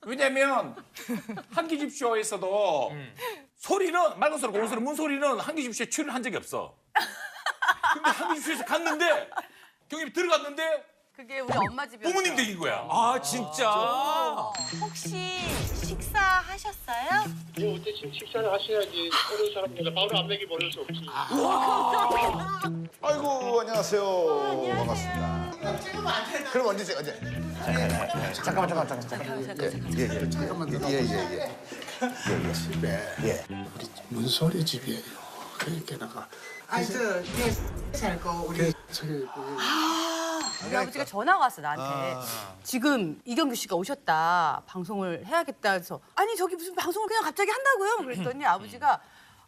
왜냐면 한기집쇼에서도 소리는 맑은 소리, 고운 소리, 문 소리는 한기집쇼에 출연한 적이 없어. 근데 한기집쇼에서 갔는데 경입이 들어갔는데 그게 우리 엄마 집이었어. 부모님 댁인 거야. 아 진짜. 혹시 식사하셨어요? 뭐 어때 지금 식사를 하셔야지 어려운 사람보다 바로 안 먹이 버릴 수 없지. 아이고 안녕하세요. 반갑습니다. 그럼 언제? 잠깐만. 예. 집에 우리 문소리 집이에요. 그러니까 내가 살고 우리 저기 우리 아버지가 전화가 왔어 나한테. 지금 이경규 씨가 오셨다. 방송을 해야겠다 해서 아니 저기 무슨 방송을 그냥 갑자기 한다고요? 그랬더니 아버지가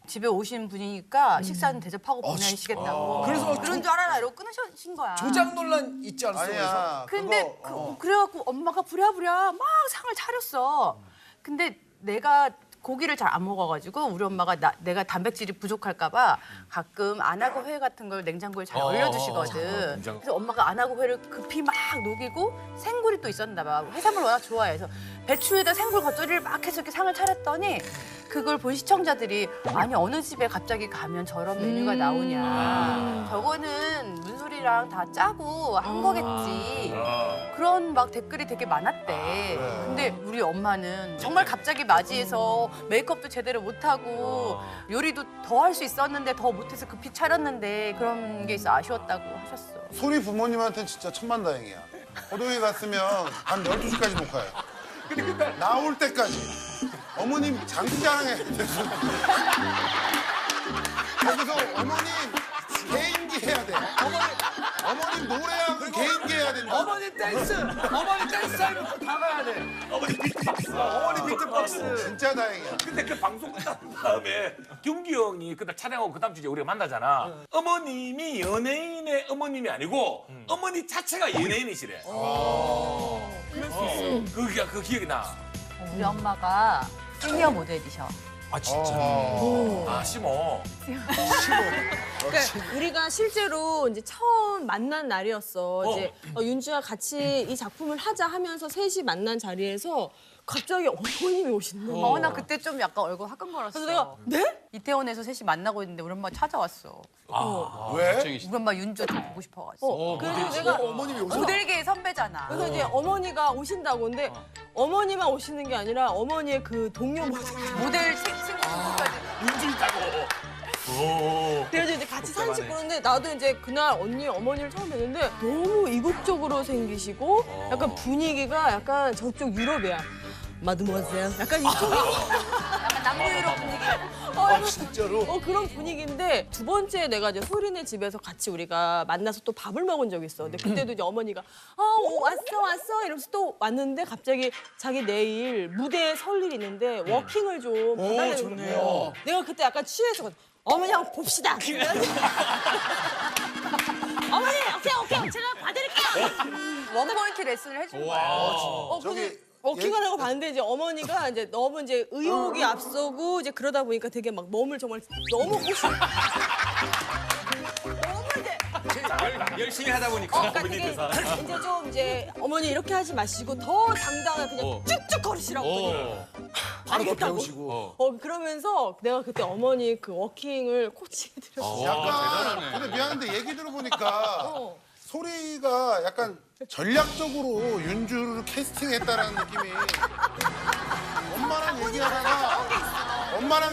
집에 오신 분이니까 식사는 대접하고 보내시겠다고. 그래서 그런 줄 알아라 이러고 끊으신 거야. 조작 논란 있지 않았어? 그래서? 아니야. 근데 그래갖고 엄마가 부랴부랴 막 상을 차렸어. 근데 내가 고기를 잘 안 먹어가지고 우리 엄마가 내가 단백질이 부족할까봐 가끔 안하고 회 같은 걸 냉장고에 잘 얼려두시거든. 그래서 엄마가 안하고 회를 급히 막 녹이고 생굴이 또 있었나 봐. 해산물 워낙 좋아해서 배추에다 생굴 겉절이를 막 해서 이렇게 상을 차렸더니 그걸 본 시청자들이 아니 어느 집에 갑자기 가면 저런 메뉴가 나오냐. 저거는 문소리랑 다 짜고 한 거겠지. 그런 막 댓글이 되게 많았대. 근데 우리 엄마는 정말 갑자기 맞이해서 메이크업도 제대로 못하고 요리도 더 할 수 있었는데 더 못해서 급히 차렸는데 그런 게 있어 아쉬웠다고 하셨어. 소리 부모님한테는 진짜 천만다행이야. 호동이 갔으면 한 12시까지 녹화해. 나올 때까지 어머님 장기자랑해. 거기서 어머님 개인기 해야 돼. 어머님 노래하고 개인기 해야 된다. 어머니 댄스 타임을 다 가야 돼. 어머니 비트박스. 어머니 비트박스. 진짜 다행이야. 근데 그 방송 끝난 다음에 경규 형이 그날 촬영하고 그 다음 주에 우리가 만나잖아. 어머님이 연예인의 어머님이 아니고 어머니 자체가 연예인이시래. 그 기억이 나. 우리 엄마가 시니어 모델이셔. 아 진짜. 아 시모. 그러니까 우리가 실제로 이제 처음 만난 날이었어. 이제 윤주와 같이 이 작품을 하자 하면서 셋이 만난 자리에서 갑자기 어머님이 오신대. 나 그때 좀 약간 얼굴 화끈거렸어. 그래서 내가 네? 이태원에서 셋이 만나고 있는데 우리 엄마 찾아왔어. 왜? 우리 엄마 윤주 더 보고 싶어가지고. 그래서 내가 어머님이 오셔. 모델계의 선배잖아. 그래서 이제 어머니가 오신다고 근데 어머니만 오시는 게 아니라 어머니의 그 동료 모델 친구까지. 윤주 있다고. 그래서 이제 같이 사진 찍고 그러는데 나도 이제 그날 어머니를 처음 뵀는데 너무 이국적으로 생기시고 약간 분위기가 약간 저쪽 유럽이야. 마드모아젤 약간 이쪽이 약간 남부유럽 분위기. 진짜로? 그런 분위기인데 두 번째 내가 이제 소리네 집에서 같이 우리가 만나서 또 밥을 먹은 적이 있어. 근데 그때도 이제 어머니가 왔어 이러면서 또 왔는데 갑자기 자기 내일 무대에 설 일이 있는데 워킹을 좀 받아내는 거예요. 내가 그때 약간 취해서 어머니 한번 봅시다. 어머니 오케이 제가 봐드릴게요. 원포인트 레슨을 해준 거야. 저기 워킹을 하고 봤는데 이제 어머니가 이제 너무 이제 의욕이 앞서고 이제 그러다 보니까 되게 막 몸을 정말 너무 보시. 너무 이제 열심히 하다 보니까. 그러니까 되게 이제 좀 이제 어머니 이렇게 하지 마시고 더 당당하게 그냥 쭉쭉 걸으시라고. 알겠다고. 그러면서 내가 그때 어머니 그 워킹을 코치해 드렸어. 약간 근데 미안한데 얘기 들어보니까 소리가 약간 전략적으로 윤주를 캐스팅했다라는 느낌이 엄마랑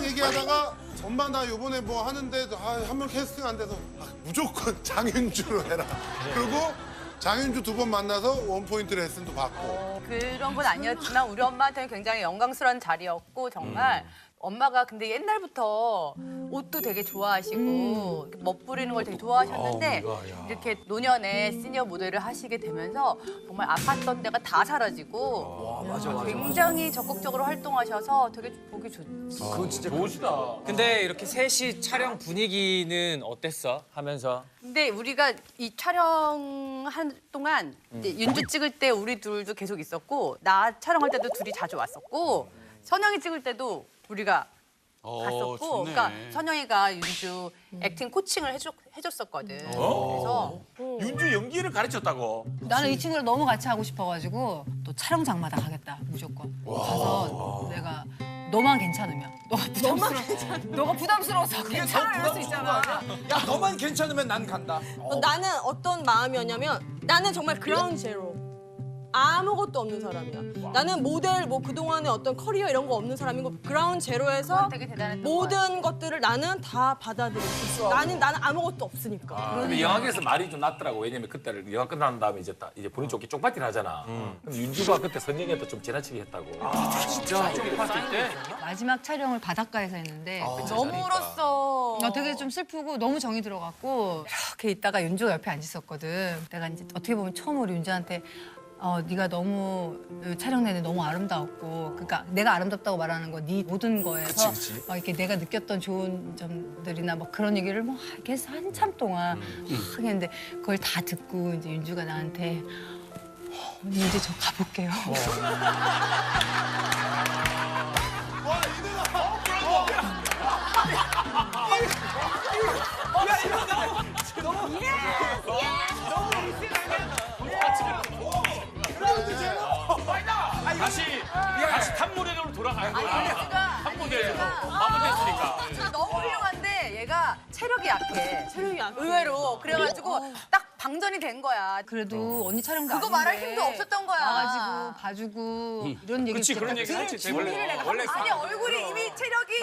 얘기하다가 엄마 나 요번에 뭐 하는데 한 명 캐스팅 안 돼서 무조건 장윤주로 해라. 그리고 장윤주 두 번 만나서 원포인트 레슨도 받고. 그런 건 아니었지만 우리 엄마한테는 굉장히 영광스러운 자리였고 정말 엄마가 근데 옛날부터 옷도 되게 좋아하시고 이렇게 멋부리는 걸 되게 좋아하셨는데 이렇게 노년에 시니어 모델을 하시게 되면서 정말 아팠던 데가 다 사라지고 굉장히 적극적으로 활동하셔서 되게 보기 좋지. 그건 진짜 좋으시다. 근데 이렇게 셋이 촬영 분위기는 어땠어? 하면서. 근데 우리가 이 촬영한 동안 이제 윤주 찍을 때 우리 둘도 계속 있었고 나 촬영할 때도 둘이 자주 왔었고 선영이 찍을 때도 우리가 갔었고, 좋네. 그러니까 선영이가 윤주 액팅 코칭을 해줬었거든. 그래서 윤주 연기를 가르쳤다고. 나는 이 친구를 너무 같이 하고 싶어가지고 또 촬영장마다 가겠다 무조건. 가서 내가 너만 괜찮으면 너가 부담스러워서 괜찮아 이럴 수 있잖아. 야 너만 괜찮으면 난 간다. 나는 어떤 마음이었냐면 나는 정말 그라운드 제로. 아무것도 없는 사람이야. 나는 모델 뭐 그동안의 어떤 커리어 이런 거 없는 사람이고 그라운드 제로에서 그건 되게 대단했던 모든 것들을 나는 다 받아들일 수 있어. 나는 아무것도 없으니까. 근데 영화계에서 말이 좀 났더라고. 왜냐면 그때를 영화 끝난 다음에 이제 본인 좋게 쪽파티를 하잖아. 근데 윤주가 그때 선영이한테 좀 지나치게 했다고. 진짜 쪽파티 때. 마지막 촬영을 바닷가에서 했는데 너무 울었어. 되게 좀 슬프고 너무 정이 들어갔고 이렇게 있다가 윤주가 옆에 앉았었거든. 내가 이제 어떻게 보면 처음으로 윤주한테 네가 너무 촬영 내내 너무 아름다웠고, 그러니까 내가 아름답다고 말하는 거 네 모든 거에서 막 이렇게 내가 느꼈던 좋은 점들이나 뭐 그런 얘기를 뭐 이렇게 해서 한참 동안 하겠는데 그걸 다 듣고 이제 윤주가 나한테 언니 이제 저 가볼게요. 다시 탑모델로 돌아가야 돼. 탑모델로 마무리했으니까. 진짜 너무 훌륭한데 얘가 체력이 약해. 체력이 약해. 의외로. 그래가지고 딱 방전이 된 거야. 그래도 언니 촬영도 그거 아닌데 말할 힘도 없었던 거야. 와가지고 봐주고 이런 얘기 그렇지, 그런 얘기 했지. 원래 아니 얼굴이 이미 체력이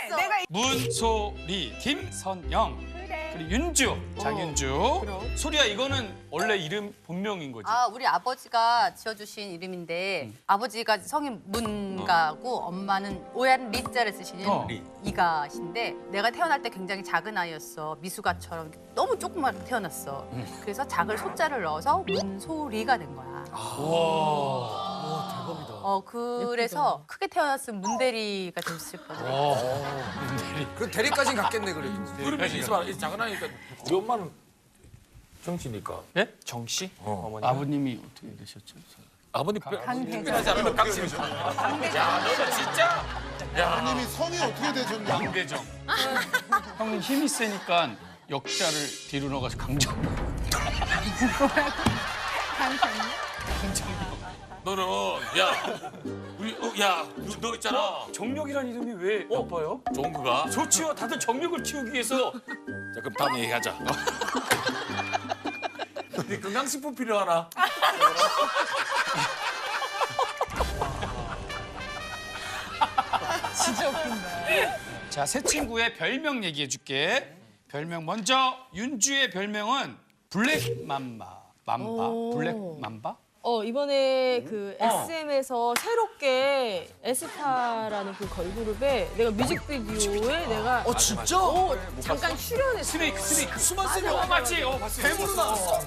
제로였어. 내가 문소리, 김선영, 그리고 윤주, 장윤주. 소리야 이거는 원래 이름 본명인 거지. 우리 아버지가 지어주신 이름인데 아버지가 성이 문가고 엄마는 오얀 리자를 쓰시는 이가신데 내가 태어날 때 굉장히 작은 아이였어. 미숙아처럼 너무 조그맣게 태어났어. 그래서 작은 소자를 넣어서 문소리가 된 거야. 그래서 크게 태어났으면 문대리가 됐을 뻔해. 그 대리까지는 갔겠네 그래도. 그러면 있어봐. 이 작은 아이니까 우리 엄마는 정치니까. 예? 정 씨? 어머니. 아버님이 어떻게 되셨죠? 아버님 특별하지 않으면 강씨. 야, 너는 진짜. 아버님이 성이 어떻게 되셨냐? 강대정. 형은 힘이 세니까 역자를 뒤로 넣어가지고 강정. 너는 너 있잖아. 정력이란 이름이 왜 나빠요? 좋은 거가. 좋지요. 다들 정력을 키우기 위해서. 자, 그럼 다음 얘기하자. 네 건강식품 필요하나? 진짜 웃긴다. 자, 새 친구의 별명 얘기해줄게. 별명 먼저 윤주의 별명은 블랙 맘바. 블랙 맘바? 이번에 그 SM에서 새롭게 에스타라는 그 걸그룹에 내가 뮤직비디오에 내가 진짜? 잠깐 출연했어. 스네이크 수만 쓰면 맞지? 봤어. 뱀으로 나왔어.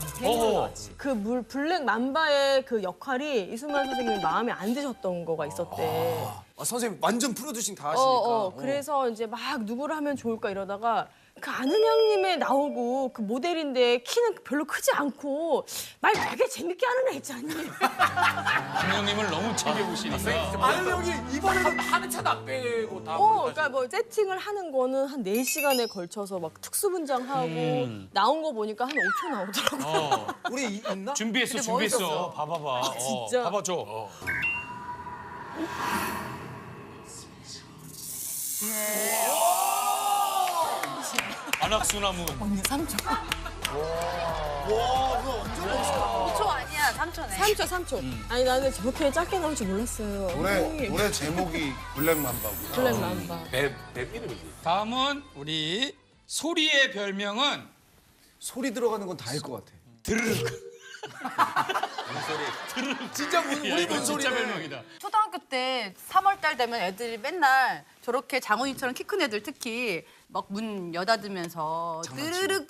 그 블랙 맘바의 그 역할이 이수만 선생님이 마음에 안 드셨던 거가 있었대. 선생님 완전 프로듀싱 다 하시니까. 그래서 이제 막 누구를 하면 좋을까 이러다가 그 아는 형님에 나오고 그 모델인데 키는 별로 크지 않고 말 되게 재밌게 하는 애 있잖니. 김영님을 너무 챙겨보시니까. 아는 형이 이번에도 하는 차도 안 빼고 다. 그러니까 뭐 세팅을 하는 거는 한 4시간에 걸쳐서 막 특수 분장하고 나온 거 보니까 한 5초 나오더라고. 우리 있나? 준비했어. 봐봐봐. 진짜? 봐봐줘. 안악수나무. 언니 3초. 5초 아니야, 3초네. 3초. 아니 나는 저렇게 짧게 나올 줄 몰랐어요. 노래 제목이 블랙맘바구나. 블랙 맘바. 뱀 이름이지. 다음은 우리 소리의 별명은 소리 들어가는 건 다일 것 같아. 진짜 우리 문소리 별명이다. 초등학교 때 3월 달 되면 애들이 맨날 저렇게 장훈이처럼 키 큰 애들 특히 막 문 여닫으면서 뜨르륵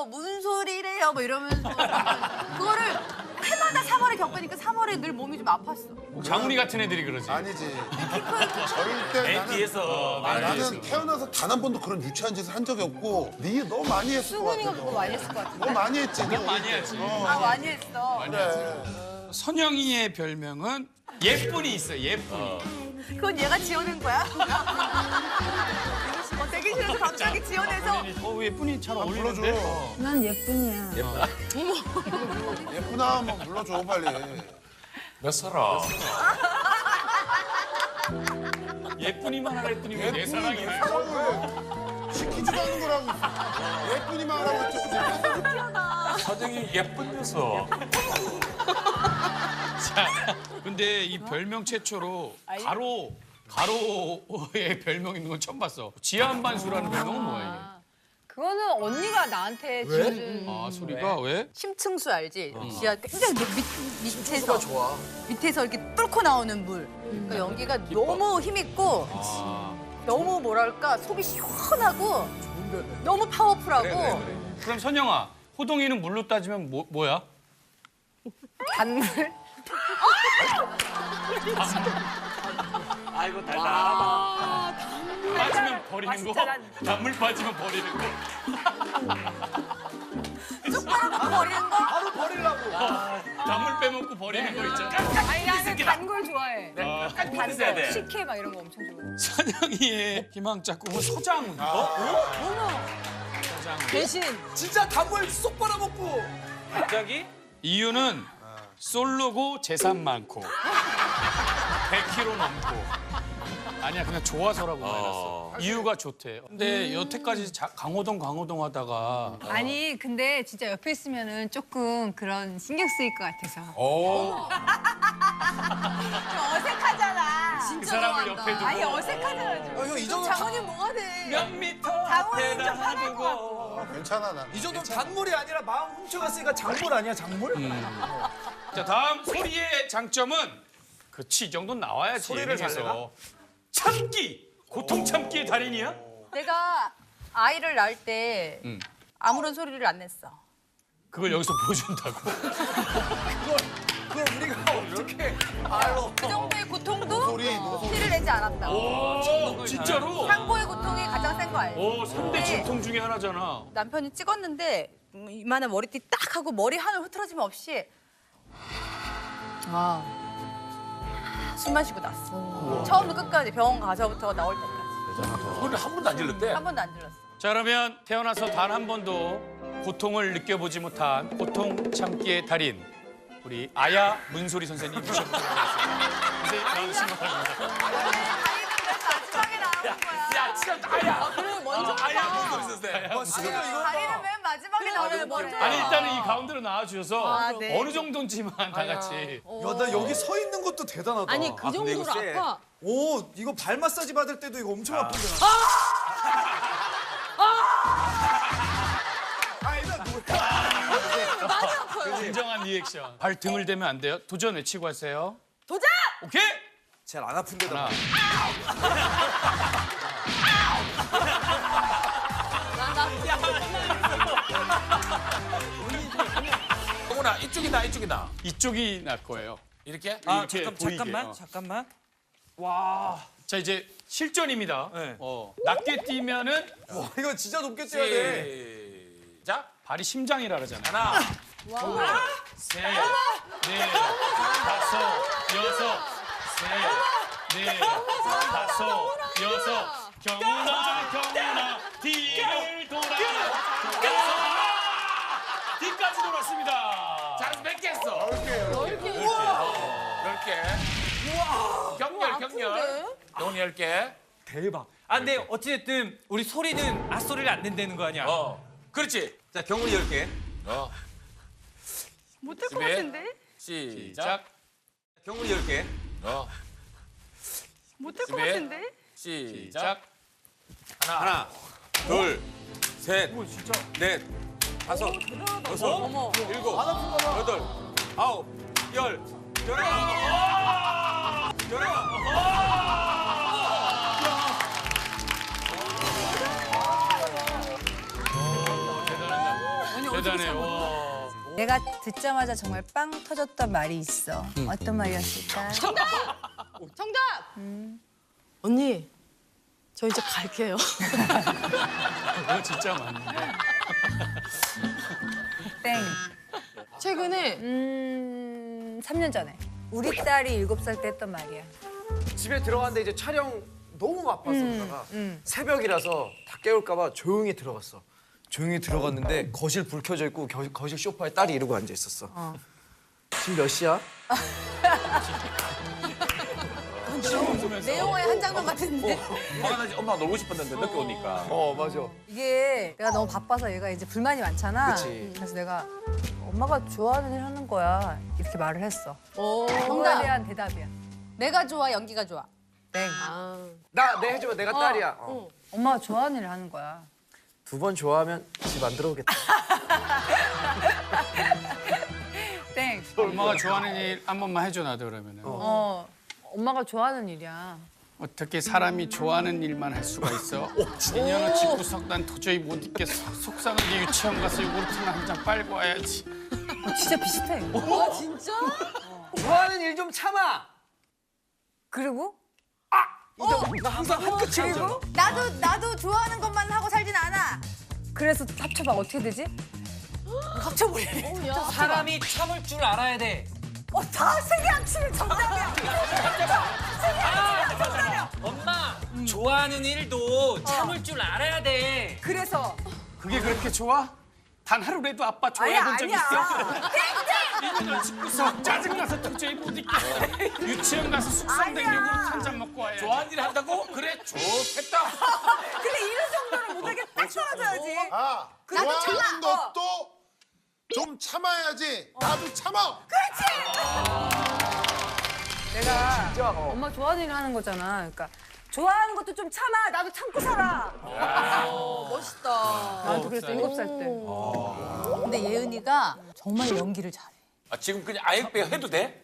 무슨 소리래요 뭐 이러면서 그거를 해마다 3월에 겪으니까 3월에 늘 몸이 좀 아팠어. 장훈이 같은 애들이 그러지. 아니지. 절대 맨 뒤에서. 나는 태어나서 단 한 번도 그런 유치한 짓을 한 적이 없고 네 너무 많이 했을 것 같아. 수근이가 그거 많이 했을 것 같은데. 너무 많이 했지. 많이 했지. 많이 했어. 그래. 선영이의 별명은 예쁜이 있어, 예쁜이. 그건 얘가 지어낸 거야? 대기실에서 갑자기 지어내서 예쁜이 잘 불러줘. 어울리는데? 난 예쁜이야. 예쁘나 한번 불러줘 빨리. 몇 살아? 예쁜이만 하라 했더니 왜 내 사랑이래? 시키지도 않은 거라고. 예쁘니만 하라고 했지. 사정이 예쁜 녀석. 자, 근데 이 별명 최초로 가로의 별명 있는 건 처음 봤어. 지한반수라는 별명은 뭐야 이게? 그거는 언니가 나한테 지어준. 아, 소리가 왜? 심층수 알지? 지하 굉장히 밑에서 밑에서 이렇게 뚫고 나오는 물. 그러니까 연기가 너무 힘있고 너무 뭐랄까 속이 시원하고 너무 파워풀하고 그럼 선영아, 호동이는 물로 따지면 뭐야? 단물. 아이고 달달하다. 빠지면 버리는 거? 단물 빠지면 버리는 거? 숟가락 버리는 거? 바로 버리려고. 단물 빼먹고 버리는 거 있잖아. 아니 나는 단 걸 좋아해. 단 있어야 돼. 식혜 막 이런 거 엄청 좋아해. 선영이의 희망자 꿈은 서장훈. 대신 진짜 단물 쏙 빨아먹고. 갑자기? 이유는 솔로고 재산 많고 100kg 넘고. 아니야, 그냥 좋아서라고 말했어. 이유가 좋대. 근데 여태까지 강호동 하다가 아니 근데 진짜 옆에 있으면은 조금 그런 신경 쓰일 것 같아서. 어색하잖아. 그 사람을 옆에 두고 아니 어색하잖아 좀. 형, 이 정도 장훈이 뭐가 돼? 몇 미터 장훈이 좀 앞에다 편할 것 같고. 괜찮아 나. 이 정도면 단물이 아니라 마음 훔쳐갔으니까 작물 아니야, 작물? 자, 다음 소리의 장점은 그렇지, 이 정도는 나와야지. 소리를 잘 내나? 예능에서. 참기! 고통 참기의 달인이야? 내가 아이를 낳을 때 아무런 소리를 안 냈어. 그걸 여기서 보여준다고? 그걸 우리가 어떻게 알아? 그 정도의 고통도 소리. 티를 내지 않았다. 오, 진짜로? 상고의 고통이 가장 센 거 알지? 오, 3대 진통 중에 하나잖아. 남편이 찍었는데 이만한 머리띠 딱 하고 머리 하늘 흐트러짐 없이 숨 마시고 났어. 처음부터 끝까지 병원 가서부터 나올 때까지. 소리를 한 번도 안 질렀대. 한 번도 안 질렀어. 자, 그러면 태어나서 단 한 번도 고통을 느껴보지 못한 고통 참기의 달인 우리 아야 문소리 선생님 모셔보도록 하겠습니다. 선생님 나오시면 바랍니다. 마지막에 나오는 거야. 야, 진짜 아야. 그래 먼저 아야 문소리 선생. 자기는 맨 마지막에 나오는 거래. 아니, 일단은 이 가운데로 나와주셔서 네. 어느 정도인지만 다 같이. 야, 나 여기 서 있는 것도 대단하다. 아니 그 정도로 아파. 오, 이거 발 마사지 받을 때도 이거 엄청 아픈데. 진정한 리액션. 발 등을 대면 안 돼요. 도전 외치고 하세요. 도전! 오케이? 잘 안 아픈데다. 하나. 어머나 이쪽이다 이쪽이다. 이쪽이 날 거예요. 이렇게? 이렇게 보이게. 잠깐만. 자, 이제 실전입니다. 네. 낮게 뛰면은 와, 이거 진짜 높게 뛰어야 돼. 시작. 발이 심장이라 그러잖아. 하나. 셋, 넷, 다섯, 여섯, 셋, 넷, 다섯, 여섯. 경훈아, 뒤를 돌아. 뒤까지 돌았습니다. 잘해서 몇 개 했어? 10개. 경렬. 영훈이 10개. 대박. 아 근데 어찌됐든 우리 소리는 앞소리를 안 낸다는 거 아니야? 그렇지. 자 경훈이 10개. 못할 것 준비. 같은데? 시작. 경훈이 10개. 못할 것 준비. 같은데? 시작. 하나, 둘, 셋, 넷, 다섯, 여섯, 일곱, 여덟, 아홉, 열, 대단해. 와. 내가 듣자마자 정말 빵 터졌던 말이 있어. 어떤 말이었을까? 정답! 언니, 저 이제 갈게요. 이거 진짜 맞네. 땡. 최근에 3년 전에. 우리 딸이 7살 때 했던 말이야. 집에 들어갔는데 이제 촬영 너무 바빴었다가 새벽이라서 다 깨울까봐 조용히 들어갔어. 조용히 들어갔는데 거실 불 켜져 있고 거실 소파에 딸이 이러고 앉아 있었어. 지금 몇 시야? 내 영화의 한 장면 같은데. 화가 나지. 엄마가 놀고 싶었는데 늦게 오니까. 맞아. 이게 내가 너무 바빠서 얘가 이제 불만이 많잖아. 그치. 그래서 내가 엄마가 좋아하는 일 하는 거야. 이렇게 말을 했어. 그거에 정답. 대한 대답이야. 내가 좋아, 연기가 좋아. 땡. 내 해줘봐. 내가 딸이야. 엄마가 좋아하는 일 하는 거야. 2번 좋아하면 집 안 들어오겠다. 땡. 엄마가 좋아하는 일 한 번만 해줘 나도 그러면은. 엄마가 좋아하는 일이야. 어떻게 사람이 좋아하는 일만 할 수가 있어? 2년을 집구석 난 도저히 못 있겠어. 속상하게 유치원 가서 요구르트나 한 잔 빨고 와야지. 진짜 비슷해. 진짜? 좋아하는 일 좀 참아. 그리고 나 항상 한 끝이 그리고 나도 좋아하는 것만 하고 살진 않아. 그래서 합쳐봐. 어떻게 되지? 합쳐버리네. 사람이 참을 줄 알아야 돼. 다 세계 합치면 정답이야. 엄마 좋아하는 일도 참을 줄 알아야 돼. 그래서 그게 그렇게 좋아? 단 하루라도 아빠 좋아해 본 적 있어? 2년을 집구석 짜증나서 도저히 못 있겠어. 유치원 가서 숙성된 요구르트 한 잔 먹고 와야지. 좋아하는 일 한다고? 그래, 좋겠다. 근데 이런 정도는 못하게 딱 떨어져야지. 아, 나도 좋아하는 참아. 것도 좀 참아야지. 나도 참아. 내가 엄마 좋아하는 일 하는 거잖아. 그러니까 좋아하는 것도 좀 참아. 나도 참고 살아. 멋있다. 나도 그랬어. 7살 때. 근데 예은이가 정말 연기를 잘해. 지금 그냥 아역배 해도 돼?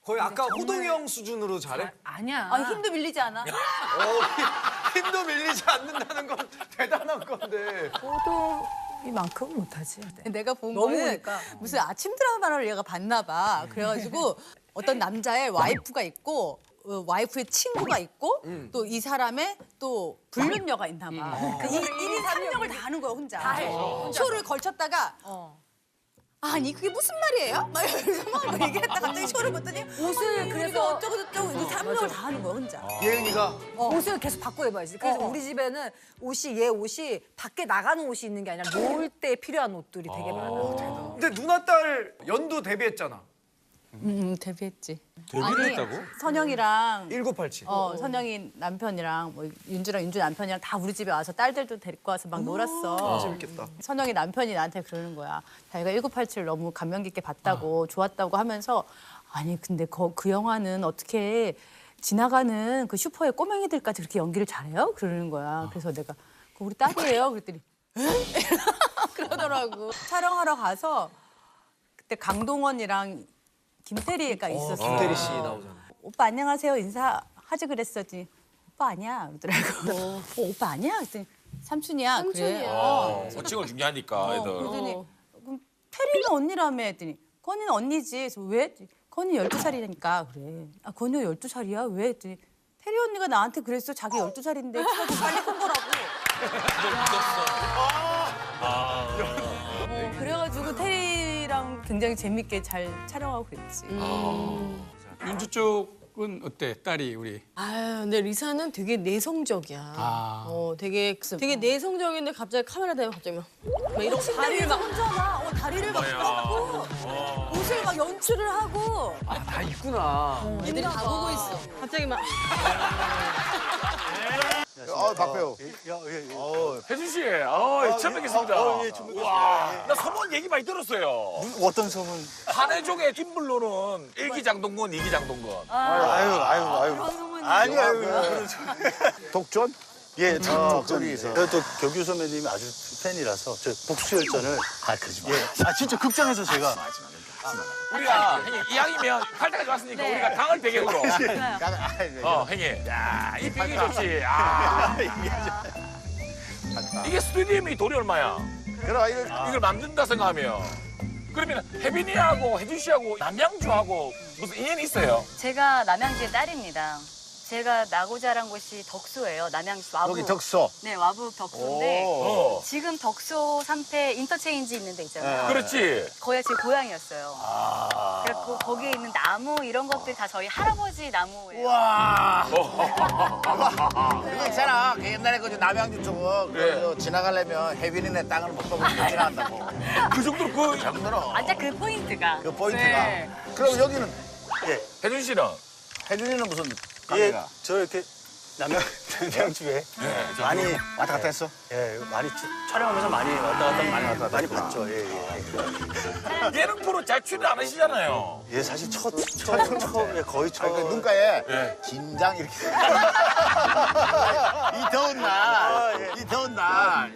거의 아까 호동이 형 수준으로 잘해? 아니야. 힘도 밀리지 않아? 힘도 밀리지 않는다는 건 대단한 건데. 이만큼은 못하지. 내가 본 너무 거는 보니까. 무슨 아침 드라마를 얘가 봤나 봐. 그래가지고 어떤 남자의 와이프가 있고 와이프의 친구가 있고 또 이 사람의 또 불륜녀가 있나 봐. 그 1인 3역을 다 하는 거야 혼자. 쇼를 걸쳤다가 아니 그게 무슨 말이에요? 막 이러면서 막 얘기했다 갑자기 쇼를 봤더니 옷을 그래서 어쩌고 저쩌고 이 3역을 다 하는 거야 혼자. 예은이가 옷을 계속 바꿔 입어야지. 그래서 우리 집에는 얘 옷이 밖에 나가는 옷이 있는 게 아니라 놀 때 필요한 옷들이 되게 많아. 근데 누나 딸 연두 데뷔했잖아. 데뷔했지. 데뷔를 했다고? 선영이랑 1987. 선영이 남편이랑 뭐 윤주 남편이랑 다 우리 집에 와서 딸들도 데리고 와서 막 놀았어. 재밌겠다. 선영이 남편이 나한테 그러는 거야. 자기가 1987 너무 감명 깊게 봤다고 좋았다고 하면서 아니 근데 그 영화는 어떻게 지나가는 그 슈퍼의 꼬맹이들까지 그렇게 연기를 잘해요? 그러는 거야. 그래서 내가 그거 우리 딸이에요. 그랬더니 그러더라고. 촬영하러 가서 그때 강동원이랑 김태리가 있었어. 김태리 씨 나오잖아. 오빠 안녕하세요 인사하지 그랬더니 오빠 아니야 그러더라고. 오빠 아니야? 그랬더니 삼촌이야. 그래. 호칭을 중요하니까 애들. 그랬더니 그럼 태리는 언니라며 했더니 건이는 언니지. 그래서 왜? 건이 12살이니까 그래. 아 건이가 12살이야? 왜? 했더니 태리 언니가 나한테 그랬어. 자기 12살인데 키가 더 빨리 큰 거라고. 그래가지고 태리랑 굉장히 재밌게 잘 촬영하고 그랬지. 윤주 쪽은 어때? 딸이 우리. 아유, 근데 리사는 되게 내성적이야. 아. 되게 내성적인데 갑자기 카메라 대면 갑자기 막 이런 다리를 막 혼자 막 다리를 막 뻗고 옷을 막 연출을 하고 다 있구나. 애들이 다 보고 있어. 갑자기 막 박배우. 혜준 씨, 처음 뵙겠습니다. 와, 나 소문 얘기 많이 들었어요. 어떤 소문? 한해족의 인물로는 1기 장동건, 2기 장동건. 아니요. 독전? 예, 독전이죠. 또 교규 선배님이 아주 팬이라서 저 복수열전을 그러지 마. 예, 진짜 극장에서 제가 우리가 형님 이왕이면 할 때까지 왔으니까 우리가 강을 배경으로. 형님, 야, 이 배경이 좋지. 이게 스튜디오이 돈이 얼마야? 그럼 이걸 만든다 생각하면. 그러면 혜빈이하고 혜준 씨하고 남양주하고 무슨 인연이 있어요? 제가 남양주의 딸입니다. 제가 나고 자란 곳이 덕소예요. 남양주 와북. 여기 덕소. 네, 와북 덕소인데 오. 지금 덕소 삼패 인터체인지 있는 데 있잖아요. 그렇지. 거기가 제 고향이었어요. 그래서 거기에 있는 나무 이런 것들 다 저희 할아버지 나무예요. 와. 그거 있잖아. 그 옛날에 그 남양주 쪽은 그래. 그 지나가려면 해빈이네 땅을 못 보고 지나간다고. 그 정도로 그 정도로. 완전 그 포인트가. 그 포인트가. 네. 그럼 여기는 예. 혜준 씨는 혜준이는 무슨 예, 관계가? 저 이렇게 남양주에 많이 왔다 갔다 했어? 예, 많이 촬영하면서 많이 왔다 갔다 많이 봤죠. 예, 예. 예능 프로 잘 출연 안 하시잖아요. 예, 사실 처음에 거의 처음. 그 눈가에 예. 긴장 이렇게. 이 더운 날, 이 더운 날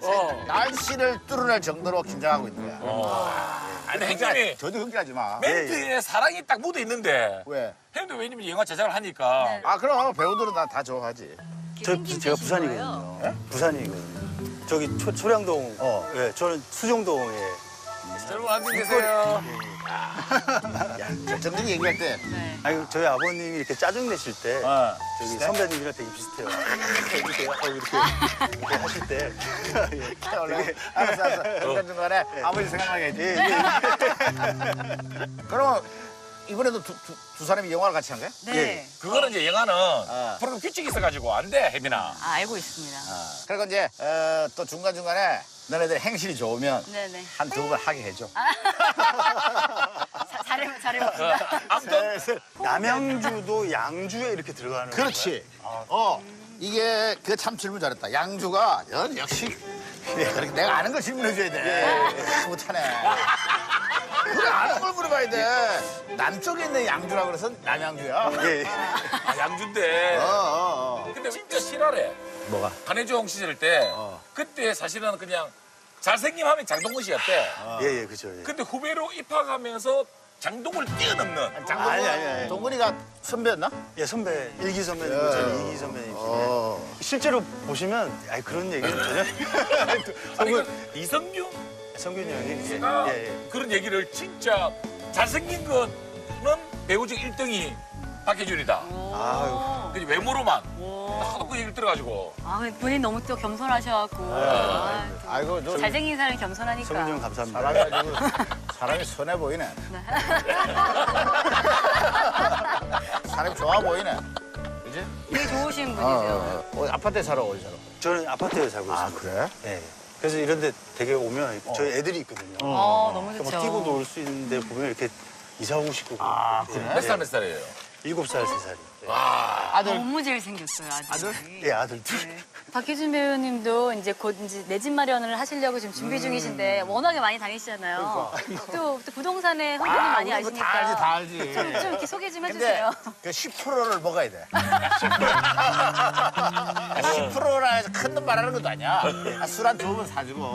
날씨를 뚫어낼 정도로 긴장하고 있는 거야. 아니 형님이 저도 흥분하지 마. 멘트에 사랑이 딱 묻어 있는데 왜? 형님도 왜냐면 영화 제작을 하니까 아 그럼 배우들은 다 좋아하지. 제가 부산이거든요. 부산이거든요. 저기 소량동. 예, 저는 수정동에. 여러분 안녕히 계세요. 야, 결정적인 얘기할 때. 아니 저희 아버님이 이렇게 짜증 내실 때 저기 선배님이랑 되게 비슷해요. 이렇게 하고 이렇게 하실 때. 알았어. 중간중간에 아버지 생각나게 해야지. 그럼 이번에도 두 사람이 영화를 같이 한 거야? 네. 그거는 이제 영화는 프로그램 규칙이 있어가지고 안 돼, 혜빈아. 아, 알고 있습니다. 그리고 이제 또 중간중간에 너네들 행실이 좋으면 네네. 한 두 번 하게 해줘. 잘해봅시다. 아무튼 남양주도 양주에 이렇게 들어가는 그렇지. 이게 그 참 질문 잘했다. 양주가 역시 그렇게 내가 아는 걸 질문해줘야 돼. 못하네. 그래 아는 걸 물어봐야 돼. 남쪽에 있는 양주라 그래서 남양주야. 예. 아, 양주인데. 근데 진짜 실화래. 뭐가? 한혜종 시절 때 그때 사실은 그냥 잘생김 하면 장동건 씨였대. 예, 예, 그죠. 예. 근데 후배로 입학하면서 장동을 뛰어넘는. 아니. 동근이가 선배였나? 예, 선배. 일기 선배님이고 저는 이기 선배님이신데 실제로 보시면 아니 그런 얘기는 전혀 아니 그 이성균 성균이 형이 씨가 예, 예. 그런 얘기를 진짜 잘생긴 거는 배우직 1등이 박혜준이다. 아유. 근데 외모로만 하도 그 얘기를 들어가지고. 아, 본인 너무 또 겸손하셔갖고. 아이고 너 잘생긴 사람이 겸손하니까. 성균이 형 감사합니다. 사람이 아주 사람이 선해 보이네. 사람이 좋아 보이네. 그지? 되게 좋으신 분이세요. 아파트에 살아 어디 살아? 저는 아파트에 살고 있습니다. 아 그래? 네. 그래서 이런 데 되게 오면 저희 애들이 있거든요. 너무 뭐 좋죠. 뛰고 놀 수 있는데 보면 이렇게 이사 오고 싶고. 그래? 몇 살 몇 살이에요? 7살, 3살이. 아들 너무 잘생겼어요, 아들? 예, 아들들. 박혜준 배우님도 이제 곧 이제 내 집 마련을 하시려고 지금 준비 중이신데 워낙에 많이 다니시잖아요. 또 부동산에 흥분이 많이 우리 그거 아시니까. 다 알지. 좀 이렇게 소개 좀 근데 해주세요. 그 10%를 먹어야 돼. 10%라 해서 큰 돈 말하는 것도 아니야. 술 한 2번 사주고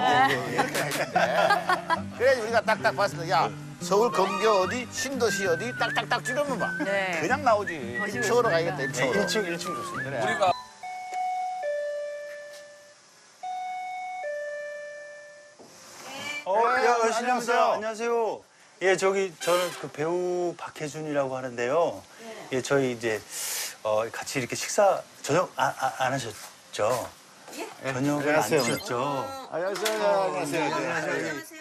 이렇게 해준대. 그래야지 우리가 딱딱 봤을 때 야 서울 근교 어디 신도시 어디 딱딱딱 줄여면 봐. 네. 그냥 나오지. 거시고 1층으로 있습니다. 가야겠다. 1층으로. 1층 좋습니다. 그래. 우리가 안녕하세요. 안녕하세요. 예, 저기 저는 그 배우 박혜준이라고 하는데요. 예, 저희 이제 같이 이렇게 식사 저녁 안 하셨죠? 저녁을 안 드셨죠? 안녕하세요.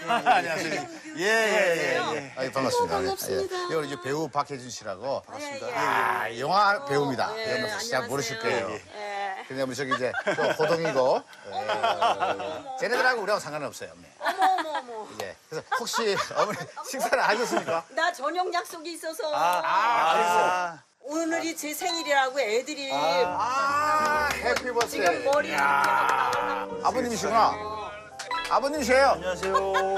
안녕하세요. 예. 아유, 반갑습니다. 예. 우리 이제 배우 박혜준 씨라고. 반갑습니다. 아, 영화 배우입니다. 여러분 잘 모르실 거예요. 근데 우리 저기 이제 또 호동이고. 쟤네들하고 우리하고 상관은 없어요. 어머. 예. 그래서 혹시 어머니 식사를 하셨습니까? 나 저녁 약속이 있어서 오늘이 제 생일이라고 애들이 해피 버스데이. 지금 머리 이렇게 하고 아버님이시구나. 아버님이세요. 안녕하세요.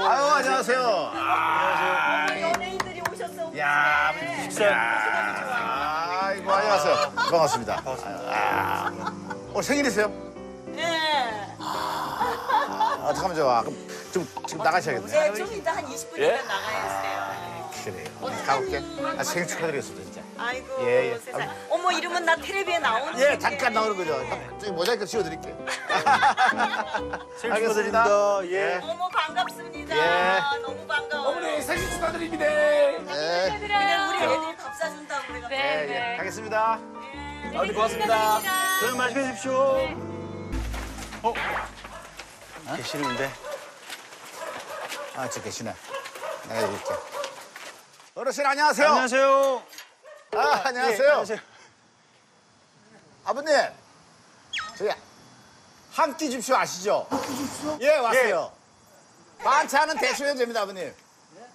아유, 안녕하세요. 연예인들이 오셨어. 야, 아이고, 안녕하세요. 반갑습니다. 오늘 생일이세요? 네. 잠깐만 좀 그럼 지금 나가셔야겠네. 네, 좀 이따 한 20분이면 예? 나가야겠어요. 그래요. 가볼게. 생일 축하드리겠습니다, 진짜. 아이고 예. 세상. 어머 이러면 나 텔레비에 나오는 예, 잠깐 나오는 거죠. 저기 모자이크 씌워드릴게요. 생일 축하드립니다. 예. 어머 반갑습니다. 예. 너무 반가워. 어머니 생일 축하드립니다. 예, 그냥 우리 애들 밥 사준다고 그래가. 네. 가겠습니다. 예. 아버님 고맙습니다. 저녁 맛있게 드십시오. 계시는데. 아, 저 계시네. 내가 이렇게. 어르신 안녕하세요. 안녕하세요. 아, 안녕하세요. 예, 안녕하세요. 아버님, 저기 한 끼 줍쇼 아시죠? 한 끼 줍쇼? 예, 왔어요. 반찬은 대충 해도 됩니다, 아버님.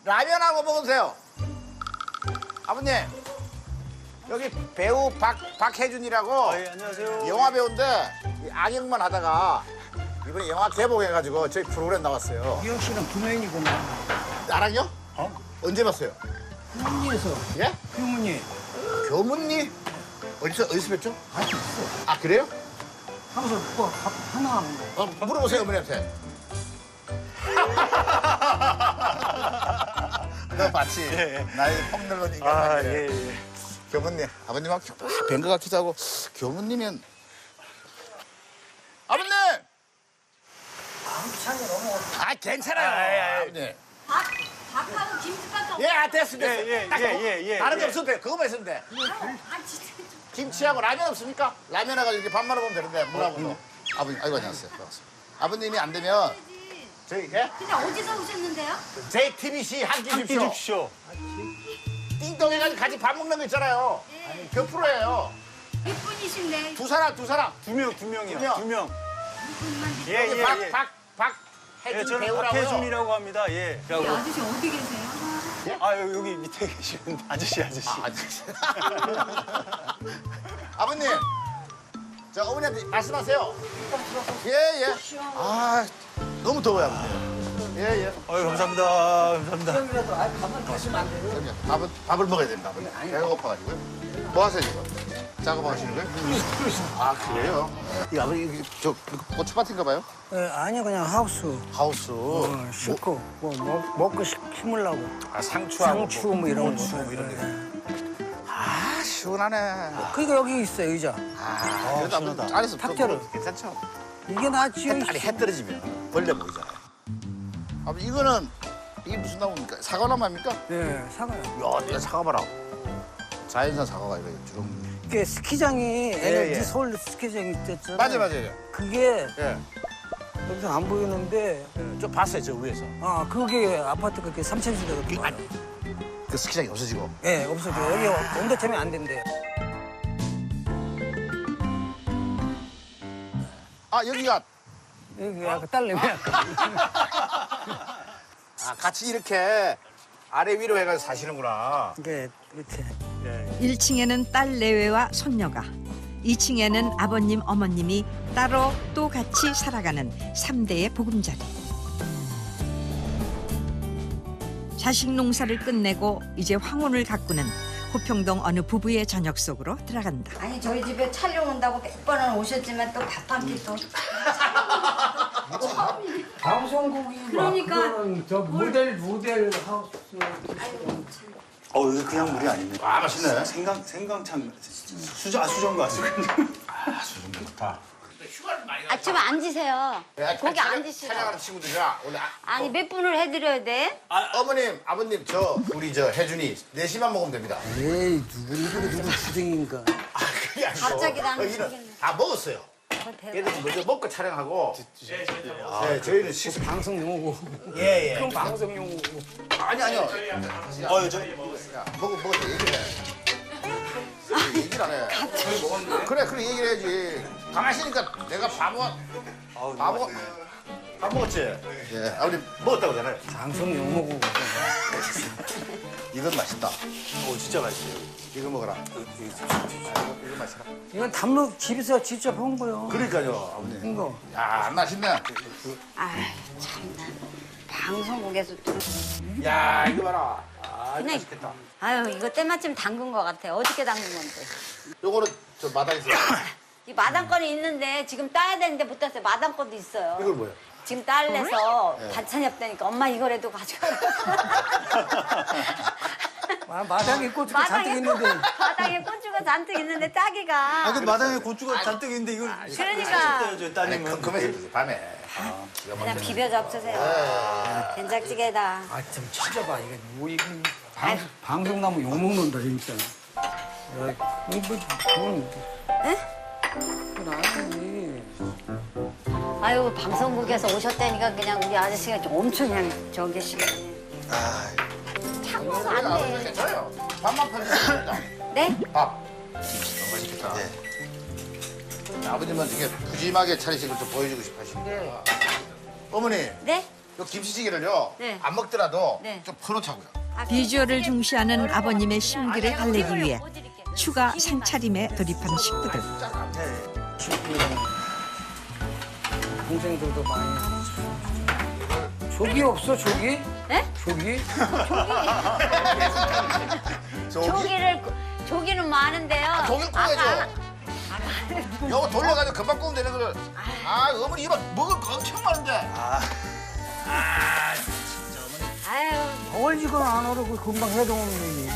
라면하고 먹어도 돼요. 아버님, 여기 배우 박혜준이라고 예, 안녕하세요. 영화 배우인데 이 악역만 하다가 이번에 영화 개봉해가지고 저희 프로그램 나왔어요. 이영 씨는 구매인이구나. 나랑요? 언제 봤어요? 교문리에서. 예? 교문리. 교문리? 어디서 뵀죠? 같이 있어. 아, 그래요? 하면서 뭐 하나 하는 거. 물어보세요, 어머니한테. 너 봤지? 나이 폭넓은 인간 아, 같아. 예, 예. 교무님, 아버님하고 뵌것 같기도 하고 교무님은 아버님! 찬이 너무. 아, 괜찮아요, 아버님. 밥하고 김치밖에 예, 됐습니다. 예. 다른 게 없어도 돼. 그거만 있으면 돼. 김치하고 라면 없습니까? 라면 해가지고 이렇게 밥만 먹으면 되는데 물하고도. 아버님, 아이고 안녕하세요. 반갑습니다. 아버님이 안 되면 저희 예? 근데 어디서 오셨는데요? JTBC 한 끼 한끼 줍쇼. 줍쇼. 띵동 해가지고 같이 밥 먹는 거 있잖아요. 그 프로예요. 몇 분이신데? 두 사람. 두 명이요. 두 명. 두 명. 여기 예. 박혜준 예, 저는 배우라고요. 박혜준이라고 합니다. 예. 아저씨 어디 계세요? 아, 여기 밑에 계시는 아저씨. 아버님, 저 어머니한테 말씀하세요. 예. 아, 너무 더워요, 아버님. 예. 아유, 감사합니다. 형이라도 아예 가만 계시면 안 돼요. 그럼요. 밥을 먹어야 됩니다, 아버님. 배가 고파가지고요. 뭐 하세요, 지금? 작업하시는 거예요? 아, 그래요? 이 아버님, 저 고추밭인가 봐요? 아니요, 그냥 하우스. 하우스. 씻고 먹고 심으려고. 아, 상추하고. 상추 뭐 이런 거. 고추 뭐 이런 게. 아, 시원하네. 그러니까 여기 있어요, 의자. 아, 그래도 아버님 안에서 탁자를. 괜찮죠? 이게 낫지. 아니, 해 떨어지면 벌레 보이잖아요. 아버님, 이게 무슨 나무입니까? 사과나무입니까? 네, 사과요. 야, 내가 사과 봐라. 자연산 사과가 이거 주렁. 이게 스키장이 예. 서울 스키장이 있댔잖아요. 맞아요. 그게 예. 여기서 안 보이는데. 저 봤어요, 저 위에서. 아, 그게 아파트 그게 3층 그, 그 스키장이 없어지고. 예, 없어져. 여기 온도 때문에 안 된대요. 아, 여기가. 여기 아까 딸내미 아, 같이 이렇게 아래 위로 해가지고 사시는구나. 이게 밑에. 1층에는 딸 내외와 손녀가, 2층에는 아버님, 어머님이 따로 또 같이 살아가는 3대의 보금자리. 자식 농사를 끝내고 이제 황혼을 가꾸는 호평동 어느 부부의 저녁 속으로 들어간다. 아니 저희 집에 촬영 온다고 100번은 오셨지만 또 밥 한 끼 또. 방송국이 그러니까. 그거는 저 모델 하우스. 이거 그냥 물이 아닙니다. 아, 맛있네. 생강찬 수정 가지고. 아, 수준도 좋다. 아 좀 앉으세요. 거기 앉으시고. 촬영하는 친구들이라 원래 아니 몇 분을 해드려야 돼? 어머님, 아버님, 우리 혜준이 4시만 먹으면 됩니다. 에이, 누구 주둥인가. 그게 아니고. 갑자기 나는 여기는 모르겠네. 다 먹었어요. 얘들 먼저 먹고 촬영하고. 네, 저희는 식사. 방송용이고. 예. 그럼 방송용이고. 아니요. 먹었대, 얘기를 해. 얘기를 안 해. 그래, 얘기를 해야지. 가만히 있으니까 내가 밥 먹었지? 예, 아버님 먹었다고 하잖아요. 방송용이고. 이건 맛있다. 진짜 맛있어요. 이거 먹어라. 이거 맛있다. 이건 담로 집에서 직접 한 거요. 그러니까요, 아버님. 이거. 야, 안 맛있네. 아 참나. 방송국에서 또. 야, 이거 봐라. 아, 그냥- 맛있겠다. 아유 이거 때마침 담근 것 같아. 어저께 담근 건데. 요거는 저 마당에서. 이 마당권이 있는데 지금 따야 되는데 못 땄어요. 마당권도 있어요. 이걸 뭐야? 지금 딸내서 네. 반찬이 없다니까 엄마 이거라도 가져가라. 마당에 고추가 잔뜩 있는데. 바닥에 고추가 잔뜩 있는데 따기가. 근데 마당에 고추가 잔뜩 있는데 이걸 그러니까. 저 따님은. 컴컴해서 그러지, 밤에. 그냥 비벼 잡수세요. 된장찌개다. 아, 좀 찾아봐. 이거 뭐 이거 방송 나면 욕 먹는다 진짜. 야, 이거 그건 아유 방송국에서 오셨다니까 그냥 우리 아저씨가 좀 엄청 그냥 저기 시네. 참으면 안 돼. 괜찮아요. 밥만 퍼주시면 됩니다. 네? 밥. 너무 맛있겠다. 네. 아버님은 되게 푸짐하게 차리신 걸 좀 보여주고 싶어 하시니까. 어머니, 네? 요 김치찌개를요, 네. 안 먹더라도 네. 좀 퍼놓자고요. 비주얼을 중시하는 아버님의 심기를 달래기 위해 추가 상차림에 돌입한 식구들. 동생들도 많이. 조기 없어 조기? 네? 조기? 조기는 많은데요. 조기를 구워야죠. 요거 돌려가지고 금방 구우면 되는 거를. 아, 어머니 이거 먹을 거 엄청 많은데. 아유. 얼지거나 안 얼고 금방 해동하면 되지.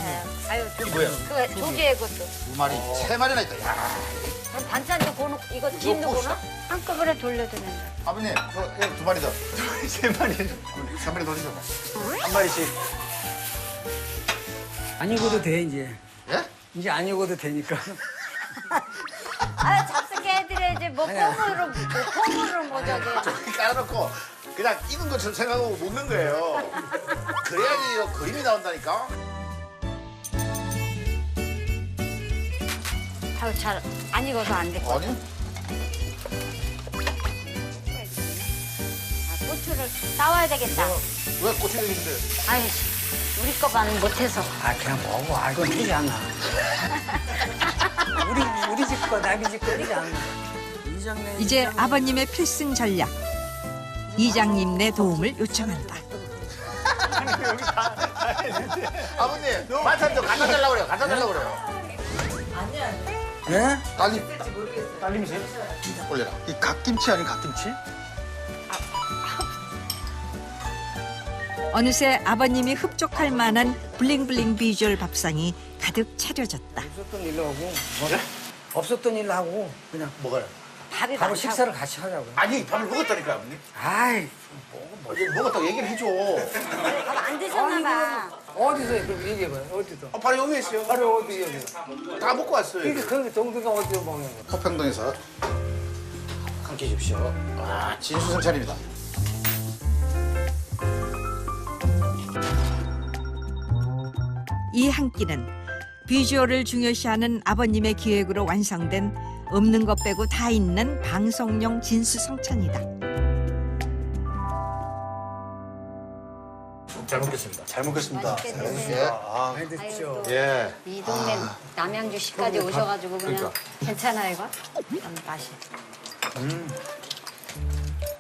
아유 뭐야? 그 조기에 그것도. 두 마리, 세 마리나 있다. 야. 그럼 반찬도 고놓고 이거 김도 고나? 한꺼번에 돌려드는데. 아버님, 두 마리 더. 세 마리. 세 마리 더 주셔봐. 한 마리씩. 안 익어도 돼 이제. 예? 이제 안 익어도 되니까. 아 잡숫게 해드려야지 뭐 콩으로 뭐 저기. 저기 깔아놓고 그냥 익은 것처럼 생각하고 먹는 거예요. 그래야지 그림이 나온다니까. 아유 잘 안 익어서 안 될 거. 아니? 고추를 싸워야 되겠다. 왜 고추를 있는데? 아이 우리 거만 못해서. 아 그냥 먹어. 아 이건 되지 않아. 우리 집 거 남이 집 거 되지 않아. 이제 아버님의 필승 전략. 이장님네 도움을 요청한다. 아버님, 반찬 좀 갖다 달라고 그래요. 갖다 달라고 그래요. 예? 딸님이세요? 올려라. 이 갓김치 아닌 갓김치? 어느새 아버님이 흡족할 만한 블링블링 비주얼 밥상이 가득 차려졌다. 없었던 일로 하고. 없었던 일로 하고 그냥 뭐가요? 밥이 바로 많다고. 식사를 같이 하자고요. 아니, 밥을 먹었다니까, 아버님. 아이 먹었다고 얘기를 해줘. 밥 안 드셨나 봐. 어디서 그럼 얘기해봐요. 어디서? 바로 여기 있어요. 바로 어디 여기? 다 먹고 왔어요. 그러니까 그 동생가 어디서 먹는 거? 서평동에서 함께 해주십시오. 아, 진수성 차립니다. 이 한 끼는 비주얼을 중요시하는 아버님의 기획으로 완성된 없는 것 빼고 다 있는 방송용 진수성찬이다. 잘 먹겠습니다. 잘 먹겠습니다. 맛있게 예. 드세요. 아, 많이 듣죠. 예. 이 동네 남양주시까지 오셔가지고 그냥 그러니까. 괜찮아 이거? 맛이.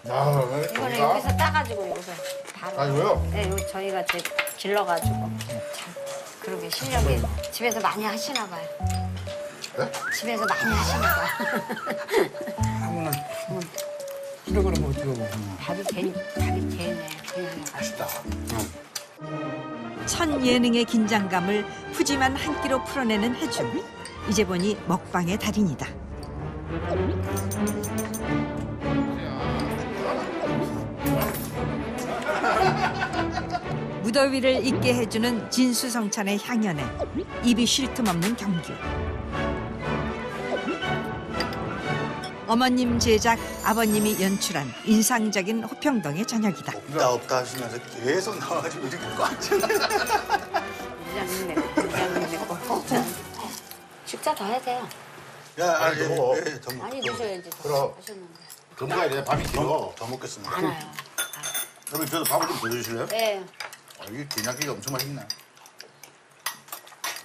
아, 이거는 여기서 따가지고 여기서 바로. 아, 이거요? 네, 이거 저희가 길러가지고. 참, 그러게 실력이 집에서 많이 하시나 봐요. 네? 집에서 많이 하시나 봐. 아무나 그래 그러면 어떻게 먹어? 밥이 되네. 그냥. 맛있다. 천 예능의 긴장감을 푸짐한 한 끼로 풀어내는 혜준. 이제 보니 먹방의 달인이다. 무더위를 잊게 해주는 진수성찬의 향연에 입이 쉴 틈 없는 경규. 어머님 제작, 아버님이 연출한 인상적인 호평동의 저녁이다. 없다 하시면서 계속 나와가지고 이렇게 꽉 차. 부장님 거. 식사 더 해야 돼요. 야, 더 먹어. 더 먹어. 많이 드셔야지. 그럼. 하셨는데. 더 먹어야 돼. 밥이 길어. 더 먹겠습니다. 많아요. 그러면 저도 밥을 좀 더 주실래요? 네. 이게 된장찌개가 엄청 맛있네.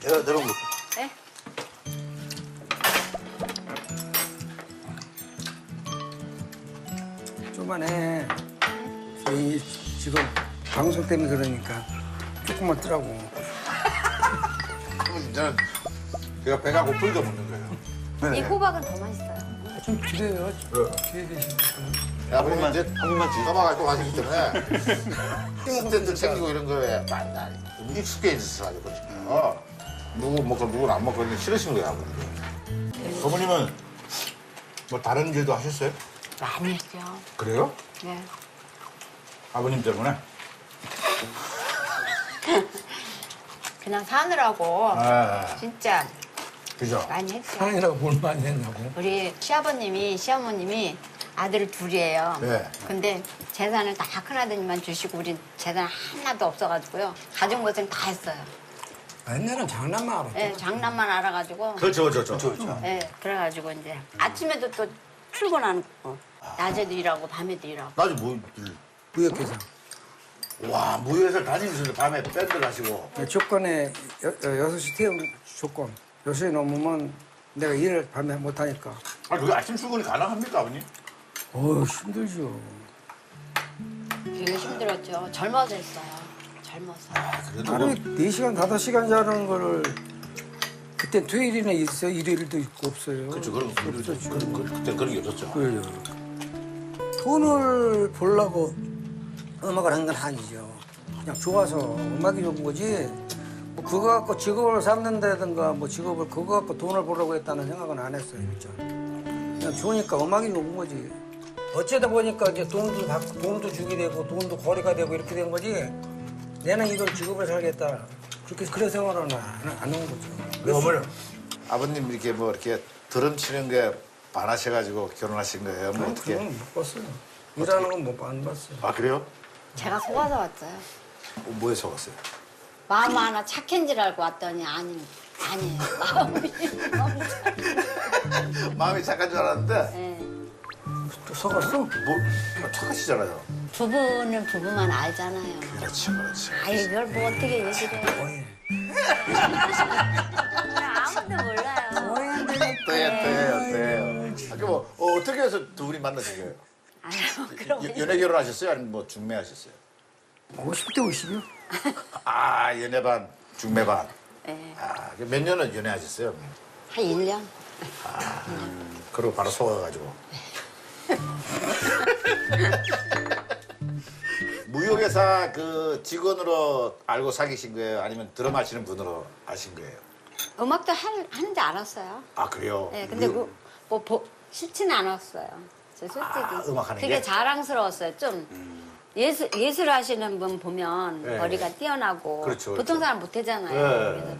내가 먹을게. 네? 초반에 저희 지금 방송 때문에 그러니까 조금만 뜨라고. 그러면 이제는 제가 배가 고프니까 먹는 거예요. 이 호박은 더 맛있어요. 좀 기대요. 기대 되시니까. 야, 아버님 이제 한 번만 떠나가지고 가시기 때문에 스탠드 챙기고 이런 거에 많이 익숙해지셔가지고 누구 먹고 누구는 안 먹고 이런 싫으신 거예요, 아버님. 어머님은 뭐 다른 일도 하셨어요? 많이 했죠. 그래요? 네. 아버님 때문에? 그냥 사느라고 아. 진짜 그죠? 많이 했죠. 사랑이라고 뭘 많이 했냐고. 우리 시아버님이 시어머님이 아들 둘이에요. 네. 근데 재산을 다 큰아드님만 주시고 우린 재산 하나도 없어가지고요. 가진 것은 다 했어요. 옛날엔 장난만 알았죠. 예, 장난만 알아가지고. 그렇죠. 예, 그래가지고 이제 아침에도 또 출근하는 거. 낮에도 일하고 밤에도 일하고. 나도 뭐 무역회사. 와 무회사 다니면서 밤에 밴드를 하시고. 조건에 6시 퇴근 조건. 6시에 넘으면 내가 일을 밤에 못하니까. 아 그게 아침 출근이 가능합니까 아버님? 힘들죠. 되게 힘들었죠. 젊어서 했어요. 젊어서. 하루에 4시간, 5시간 자는 거를 그때 토요일이나 있어요. 일요일도 있고 없어요. 그렇죠. 그런 거 없었죠. 그때 그런 게 없었죠. 그래요. 돈을 벌려고 음악을 한 건 아니죠. 그냥 좋아서 음악이 좋은 거지. 뭐 그거 갖고 직업을 삼는다든가 뭐 직업을 그거 갖고 돈을 벌려고 했다는 생각은 안 했어요. 진짜. 그냥 좋으니까 음악이 좋은 거지. 어쩌다 보니까 이제 돈도 받고 돈도 주게 되고 돈도 거래가 되고 이렇게 된 거지. 내는 이걸 직업을 살겠다. 그런 생활은 안 하는 거죠. 어머니 아버님 이렇게 뭐 이렇게 드럼 치는 게 반하셔가지고 결혼하신 거예요? 뭐 어떻게? 그건 못 봤어요. 일하는 건 못 봤어요. 아 그래요? 제가 속아서 왔어요. 뭐에 속았어요? 마음 하나 착한 줄 알고 왔더니 아니에요. 마음이 착한 줄 알았는데 네. 또 속았어? 뭐 착하시잖아요. 부부는 부부만 알잖아요. 그렇지. 아이 이걸 뭐 어떻게 얘기를 해. 아무도 몰라요. 어때요? 아까 뭐 어떻게 해서 둘이 만나신 거예요? 아유 그럼 연애 결혼하셨어요? 아니면 뭐 중매하셨어요? 50대 50이요? 아 연애 반, 중매 반. 네. 아, 몇 년은 연애하셨어요? 한 1년. 그리고 바로 속아가지고. 무역회사 그 직원으로 알고 사귀신 거예요? 아니면 드럼 하시는 분으로 아신 거예요? 음악도 하는지 알았어요. 아 그래요? 네, 근데 싫지는 않았어요. 저 솔직히 음악하는 되게 게? 자랑스러웠어요. 좀 예술 하시는 분 보면 네. 머리가 뛰어나고 그렇죠, 보통 그렇죠. 사람 못하잖아요. 네. 그래서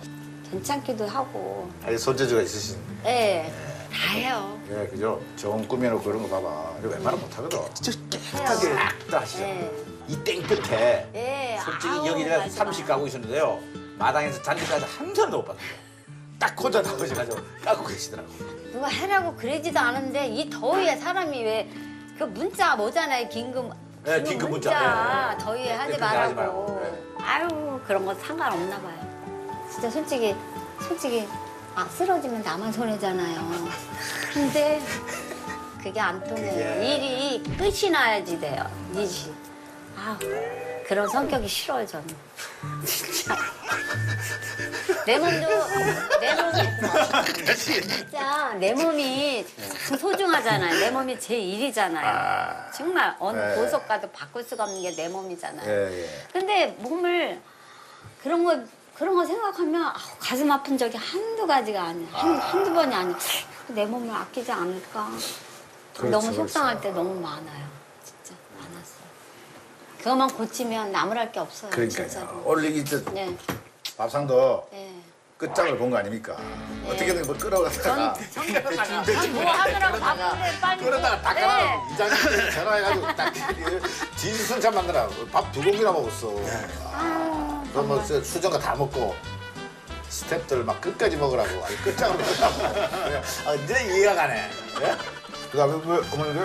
괜찮기도 하고, 아니 손재주가 있으신. 네, 다 해요. 예, 그죠? 좋은 꾸며놓고 그런 거 봐봐. 이거 웬만하면 못하거든. 진짜 깨끗하게 딱 하시잖아. 네. 이 땡 끝에 예, 솔직히 아우, 여기 내가 맞아. 30 가고 있었는데요. 마당에서 잔디까지 한 사람도 못 봤어요. 딱 혼자 나오셔가지고 깎고 계시더라고. 누가 해라고 그러지도 않은데 이 더위에 사람이 왜 그 문자 뭐잖아요. 긴급 네, 긴급 문자. 네. 더위에 하지 그렇게 하지 말라고. 말고. 네. 아유 그런 거 상관없나 봐요. 진짜 솔직히 쓰러지면 나만 손해잖아요. 근데 그게 안 통해요. 일이 끝이 나야지 돼요. 일이. 아 그런 성격이 싫어요 저는. 진짜. 내 몸이 진짜 내 몸이 참 소중하잖아요. 내 몸이 제 일이잖아요. 정말 어느 네. 보석 가도 바꿀 수가 없는 게 내 몸이잖아요. 예. 근데 몸을 그런 거 생각하면 가슴 아픈 적이 한두 가지가 아니야. 한두 번이 아니야. 내 몸을 아끼지 않을까. 그렇죠, 너무 속상할 때 너무 많아요. 진짜 많았어요. 그것만 고치면 나무랄 게 없어요. 진짜로. 그러니까요. 오늘 이제 네. 밥상도 네. 끝장을 본 거 아닙니까? 어떻게든 뭐 끌어갔다가 뭐 하느라고 바쁜데 빨리. 끌어다가 딱 네. 가라고 이장님 전화해가지고 딱 진수성찬 만드라. 밥 2공기나 먹었어. 그뭐 수정과 다 먹고 스태프들 막 끝까지 먹으라고 아니 끝장을 먹으라고. 이제 이해가 가네. 예? 그다음에 왜 어머니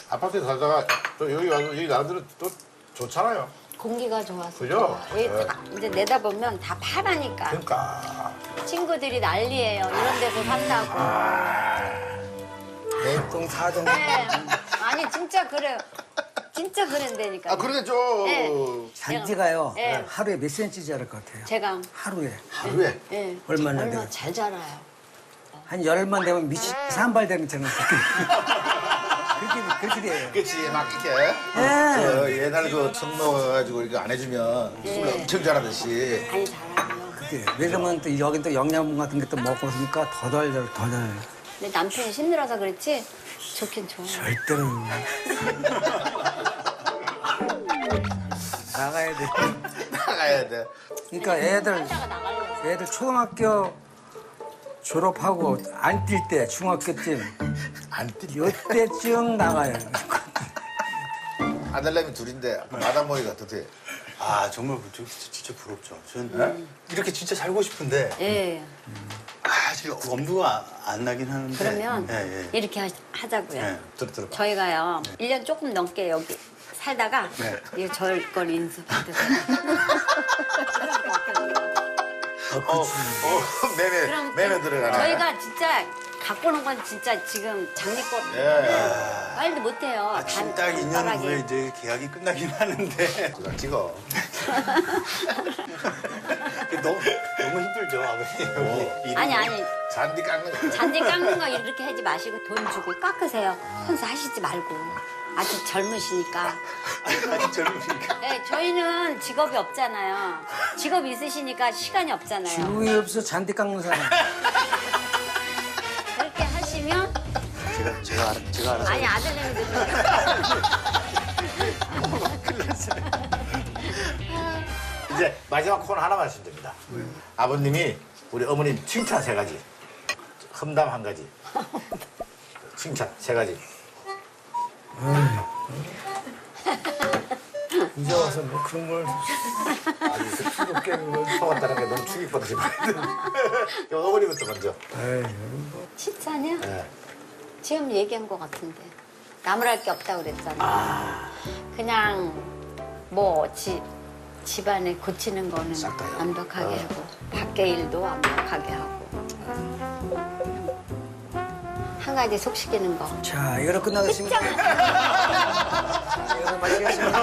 아파트에 살다가 또 여기 와서 여기 나름대로 또 좋잖아요. 공기가 좋아서. 그죠? 좋아요. 이제 내다보면 다 파라니까. 그러니까. 친구들이 난리예요. 이런 데서 산다고. 내동 사정. 네. 아니 진짜 그래요. 진짜 그런다니까. 아 그러겠죠. 네. 잔디가요. 네. 하루에 몇 센치 자랄 것 같아요? 제가 하루에. 하루에? 네. 얼마나 돼요? 잘 자라요. 한 열흘만 되면 밑이 산발되는 처럼 그렇게 돼요. 그치 막 이렇게 그 옛날 그 성모 가지고 이거 안 해주면 술 엄청 잘하듯이. 많이 자라요. 그게 왜냐면 또 여긴 또 영양분 같은 게 또 먹고 있으니까 더 잘. 근데 남편이 힘들어서 그렇지 좋긴 좋아요. 절대로 나가야 돼. 나가야 돼. 그러니까 애들 초등학교 졸업하고 안 뛸 때 중학교쯤 안 뛸 요때쯤 나가요. 아들내미 둘인데 마담머리가 어떻게? 아 정말 진짜 부럽죠. 저는 이렇게 진짜 살고 싶은데 예. 지금 엄두가 안 나긴 하는데. 그러면 예. 이렇게 하자고요. 예. 들어. 저희가요 1년 조금 넘게 여기 살다가 네. 이 절걸 인수받으세요. 매매 들어가네. 저희가 진짜 갖고 오는 건 진짜 지금 장미꽃 말도 못해요. 지금 딱 2년 후에 이제 계약이 끝나긴 하는데. 찍어. 너무 힘들죠 아버님 여기. 아니 잔디 깎는 거. 잔디 깎는 거 이렇게 하지 마시고 돈 주고 깎으세요. 혼자 하시지 말고 아직 젊으시니까. 아직 젊으니까. 네, 저희는 직업이 없잖아요. 직업 있으시니까 시간이 없잖아요. 주위 없어 잔디 깎는 사람. 그렇게 하시면 제가 알아서. 아니 아들내미도 이제 마지막 코너 하나만 하시면 됩니다. 아버님이 우리 어머님 칭찬 3가지, 험담 1가지, 칭찬 3가지. 이제 와서 뭐 그런 걸 추겁게 속았다는 게 너무 충격받으신 거예요. 어머니부터 먼저. 칭찬이요? 네. 지금 얘기한 것 같은데 나무랄 게 없다고 그랬잖아요. 그냥 뭐 집안에 고치는 거는 완벽하게 하고 밖에 일도 완벽하게 하고 한 가지 속시키는 거. 자, 이거로 끝나겠습니다. 이거로 마치겠습니다.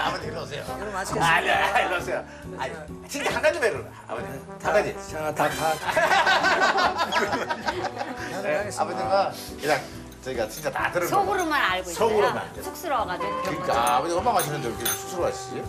아버님 일로 오세요. 아니야, 일로 오세요. 아니, 진짜 1가지만 일로 아버님. 1가지. 자, 다. 아버님은 그냥 저희가 진짜 다 들은 거. 속으로만 알고 있어요. 속으로만. 쑥스러워가지고. 그러니까 아버님 엄마 마시는데 왜 이렇게 스스로 하시지?